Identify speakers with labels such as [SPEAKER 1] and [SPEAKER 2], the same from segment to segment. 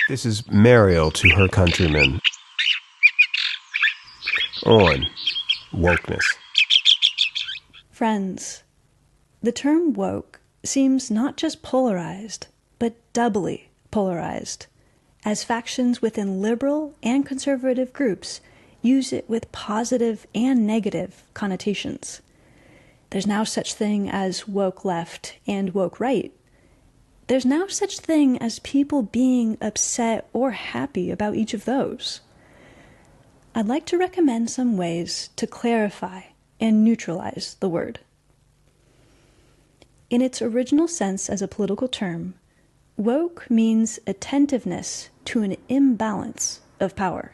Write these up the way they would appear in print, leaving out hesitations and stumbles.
[SPEAKER 1] This is Meriel to her countrymen. On wokeness.
[SPEAKER 2] Friends, the term woke seems not just polarized, but doubly polarized, as factions within liberal and conservative groups use it with positive and negative connotations. There's now such thing as woke left and woke right. There's now such thing as people being upset or happy about each of those. I'd like to recommend some ways to clarify and neutralize the word. In its original sense as a political term, woke means attentiveness to an imbalance of power.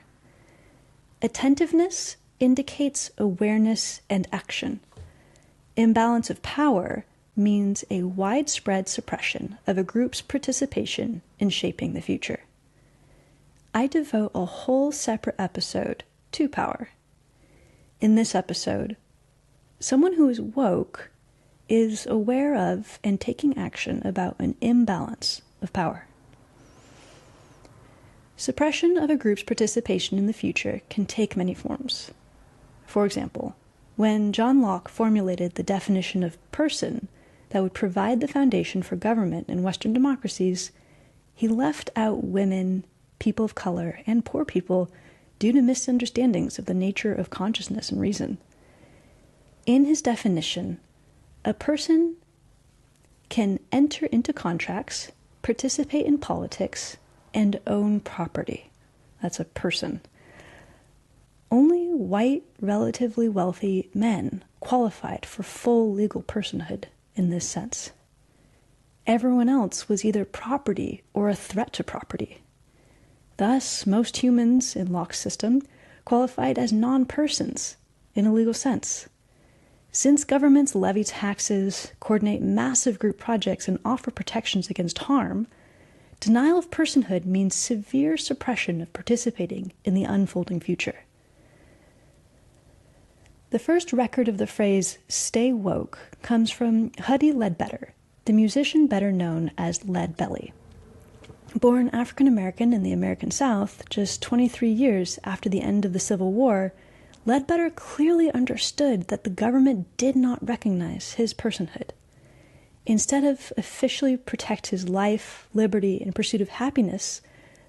[SPEAKER 2] Attentiveness indicates awareness and action. Imbalance of power means a widespread suppression of a group's participation in shaping the future. I devote a whole separate episode to power. In this episode, someone who is woke is aware of and taking action about an imbalance of power. Suppression of a group's participation in the future can take many forms. For example, when John Locke formulated the definition of person that would provide the foundation for government in Western democracies, he left out women, people of color, and poor people due to misunderstandings of the nature of consciousness and reason. In his definition, a person can enter into contracts, participate in politics, and own property. That's a person. Only white, relatively wealthy men qualified for full legal personhood in this sense. Everyone else was either property or a threat to property. Thus, most humans in Locke's system qualified as non-persons in a legal sense. Since governments levy taxes, coordinate massive group projects, and offer protections against harm, denial of personhood means severe suppression of participating in the unfolding future. The first record of the phrase "stay woke" comes from Huddie Ledbetter, the musician better known as Lead Belly. Born African American in the American South, just 23 years after the end of the Civil War, Ledbetter clearly understood that the government did not recognize his personhood. Instead of officially protect his life, liberty, and pursuit of happiness,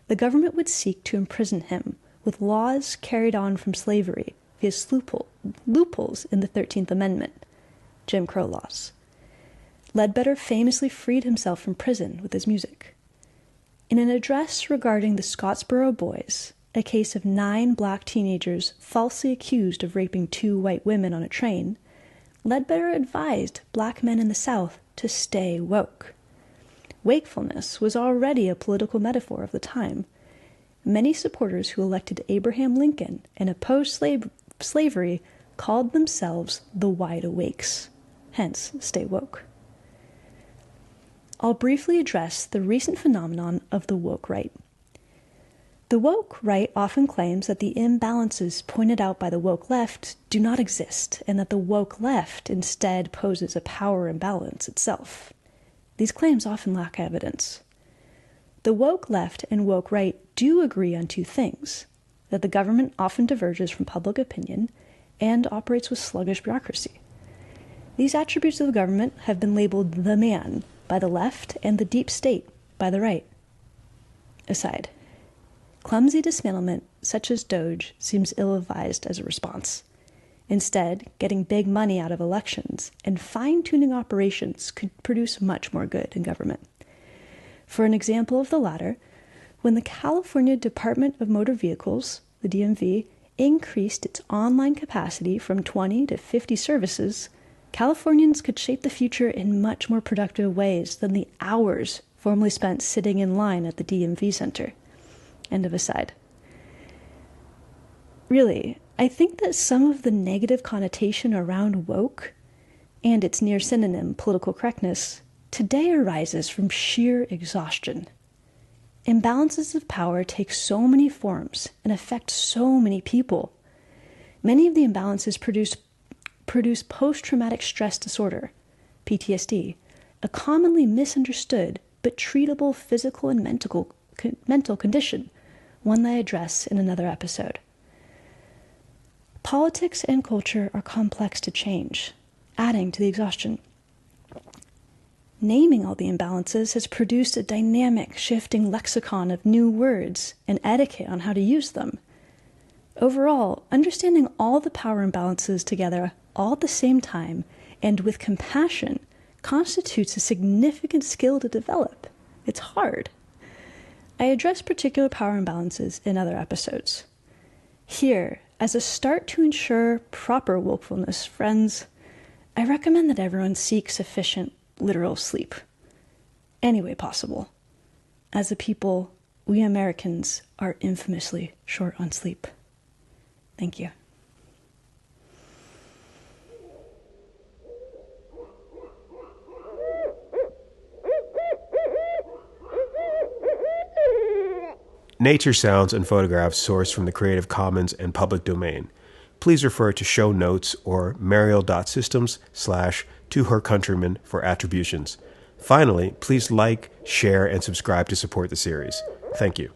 [SPEAKER 2] the government would seek to imprison him with laws carried on from slavery via loopholes in the 13th Amendment, Jim Crow laws. Ledbetter famously freed himself from prison with his music. In an address regarding the Scottsboro Boys, a case of 9 black teenagers falsely accused of raping 2 white women on a train, Ledbetter advised black men in the South to stay woke. Wakefulness was already a political metaphor of the time. Many supporters who elected Abraham Lincoln and opposed slavery called themselves the Wide Awakes, hence stay woke. I'll briefly address the recent phenomenon of the woke right. The woke right often claims that the imbalances pointed out by the woke left do not exist, and that the woke left instead poses a power imbalance itself. These claims often lack evidence. The woke left and woke right do agree on 2 things: that the government often diverges from public opinion and operates with sluggish bureaucracy. These attributes of the government have been labeled the man by the left and the deep state by the right. Aside. Clumsy dismantlement, such as Doge, seems ill-advised as a response. Instead, getting big money out of elections and fine-tuning operations could produce much more good in government. For an example of the latter, when the California Department of Motor Vehicles, the DMV, increased its online capacity from 20 to 50 services, Californians could shape the future in much more productive ways than the hours formerly spent sitting in line at the DMV center. End of aside. Really, I think that some of the negative connotation around woke and its near synonym, political correctness, today arises from sheer exhaustion. Imbalances of power take so many forms and affect so many people. Many of the imbalances produce post-traumatic stress disorder, PTSD, a commonly misunderstood but treatable physical and mental mental condition, one that I address in another episode. Politics and culture are complex to change, adding to the exhaustion. Naming all the imbalances has produced a dynamic, shifting lexicon of new words and etiquette on how to use them. Overall, understanding all the power imbalances together all at the same time and with compassion constitutes a significant skill to develop. It's hard. I address particular power imbalances in other episodes. Here, as a start to ensure proper wakefulness, friends, I recommend that everyone seek sufficient literal sleep. Any way possible. As a people, we Americans are infamously short on sleep. Thank you.
[SPEAKER 1] Nature sounds and photographs sourced from the Creative Commons and public domain. Please refer to show notes or meriel.systems/tohercountrymen for attributions. Finally, please like, share, and subscribe to support the series. Thank you.